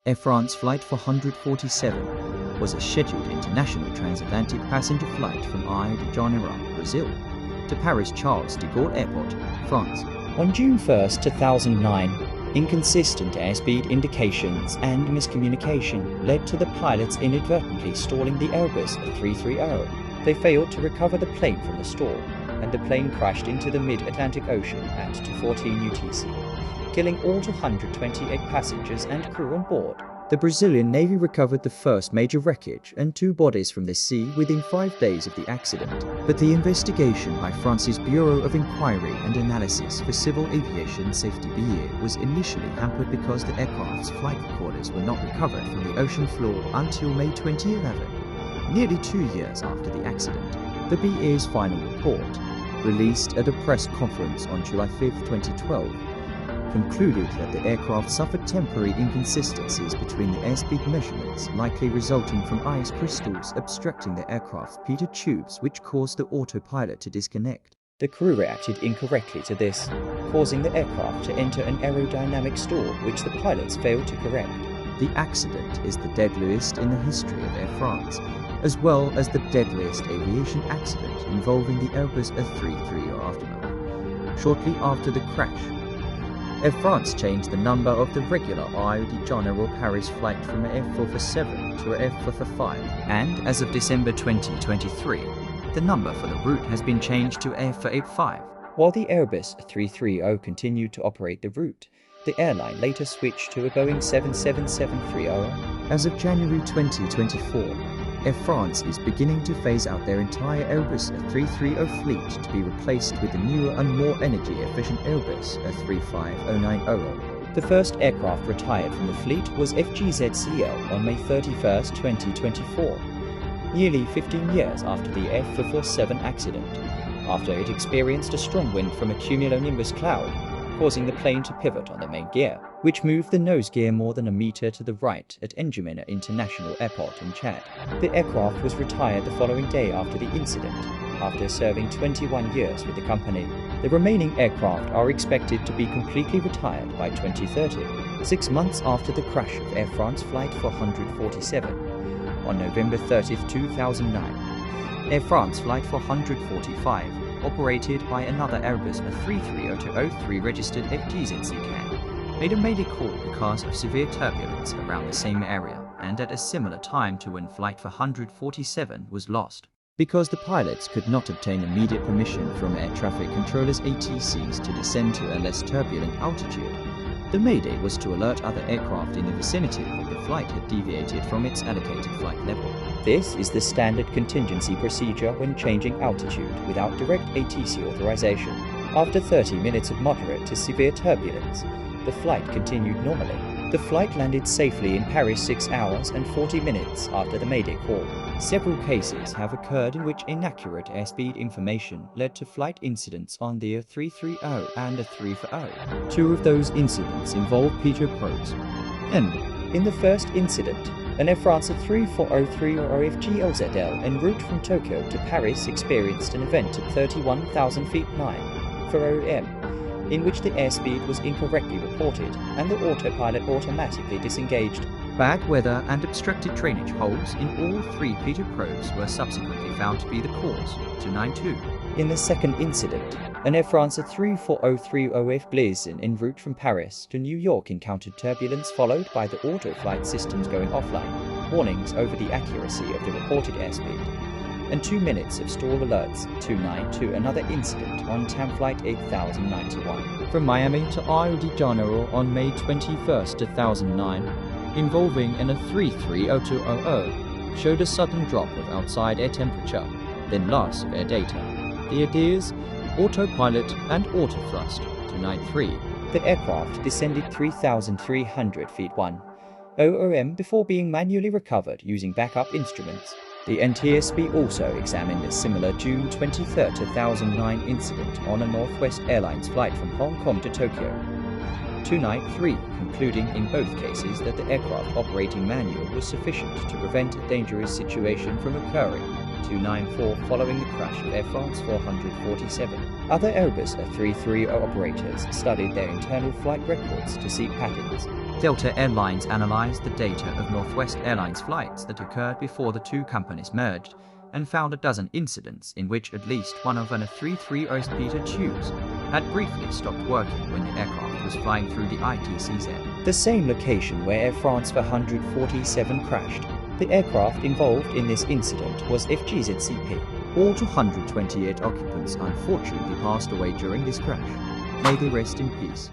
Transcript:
Air France Flight 447 was a scheduled international transatlantic passenger flight from Rio de Janeiro, Brazil, to Paris Charles de Gaulle Airport, France. On June 1, 2009, inconsistent airspeed indications and miscommunication led to the pilots inadvertently stalling the Airbus A330. They failed to recover the plane from the stall, and the plane crashed into the mid-Atlantic Ocean at 2:14 UTC, killing all 228 passengers and crew on board. The Brazilian Navy recovered the first major wreckage and 2 bodies from the sea within 5 days of the accident, but the investigation by France's Bureau of Inquiry and Analysis for Civil Aviation Safety BA was initially hampered because the aircraft's flight recorders were not recovered from the ocean floor until May 2011, nearly 2 years after the accident. The BA's final report, released at a press conference on July 5, 2012, concluded that the aircraft suffered temporary inconsistencies between the airspeed measurements, likely resulting from ice crystals obstructing the aircraft's pitot tubes, which caused the autopilot to disconnect. The crew reacted incorrectly to this, causing the aircraft to enter an aerodynamic stall which the pilots failed to correct. The accident is the deadliest in the history of Air France, as well as the deadliest aviation accident involving the Airbus A330 aftermath. Shortly after the crash, Air France changed the number of the regular Rio de Janeiro-Paris flight from AF447 to AF445, and as of December 2023, the number for the route has been changed to AF485. While the Airbus A330 continued to operate the route, the airline later switched to a Boeing 777-300. As of January 2024, Air France is beginning to phase out their entire Airbus A330 fleet to be replaced with the newer and more energy-efficient Airbus A350-900. The first aircraft retired from the fleet was FGZ-CL on May 31, 2024, nearly 15 years after the AF447 accident, after it experienced a strong wind from a cumulonimbus cloud, causing the plane to pivot on the main gear, which moved the nose gear more than a meter to the right at N'Djamena International Airport in Chad. The aircraft was retired the following day after the incident, after serving 21 years with the company. The remaining aircraft are expected to be completely retired by 2030, 6 months after the crash of Air France Flight 447. On November 30, 2009, Air France Flight 445, operated by another Airbus A330-03 registered FGZ-CL, made a mayday call because of severe turbulence around the same area and at a similar time to when Flight 447 was lost. Because the pilots could not obtain immediate permission from air traffic controllers ATCs to descend to a less turbulent altitude, the mayday was to alert other aircraft in the vicinity that the flight had deviated from its allocated flight level. This is the standard contingency procedure when changing altitude without direct ATC authorization. After 30 minutes of moderate to severe turbulence, the flight continued normally. The flight landed safely in Paris 6 hours and 40 minutes after the mayday call. Several cases have occurred in which inaccurate airspeed information led to flight incidents on the A330 and A340. 2 of those incidents involved pitot probes. And in the first incident, an Air France A3403 or FGLZL en route from Tokyo to Paris experienced an event at 31,000 feet 9 for OM, in which the airspeed was incorrectly reported and the autopilot automatically disengaged. Bad weather and obstructed drainage holes in all 3 pitot probes were subsequently found to be the cause, 292. In the second incident, an Air France A3403 OF Blazin en route from Paris to New York encountered turbulence followed by the auto-flight systems going offline, warnings over the accuracy of the reported airspeed, and 2 minutes of stall alerts, 292, another incident on TAM Flight 8091. From Miami to Rio de Janeiro on May 21, 2009, involving an A330-200, showed a sudden drop of outside air temperature, then loss of air data. The ideas, autopilot and autothrust, 293. The aircraft descended 3,300 feet 1 OOM before being manually recovered using backup instruments. The NTSB also examined a similar June 23, 2009 incident on a Northwest Airlines flight from Hong Kong to Tokyo. 293, concluding in both cases that the aircraft operating manual was sufficient to prevent a dangerous situation from occurring. 294, following the crash of Air France 447. Other Airbus A330 operators studied their internal flight records to seek patterns. Delta Airlines analyzed the data of Northwest Airlines flights that occurred before the two companies merged and found a dozen incidents in which at least one of an A330 Ostpeter tubes had briefly stopped working when the aircraft was flying through the ITCZ, the same location where Air France 447 crashed. The aircraft involved in this incident was FGZCP. All 228 occupants unfortunately passed away during this crash. May they rest in peace.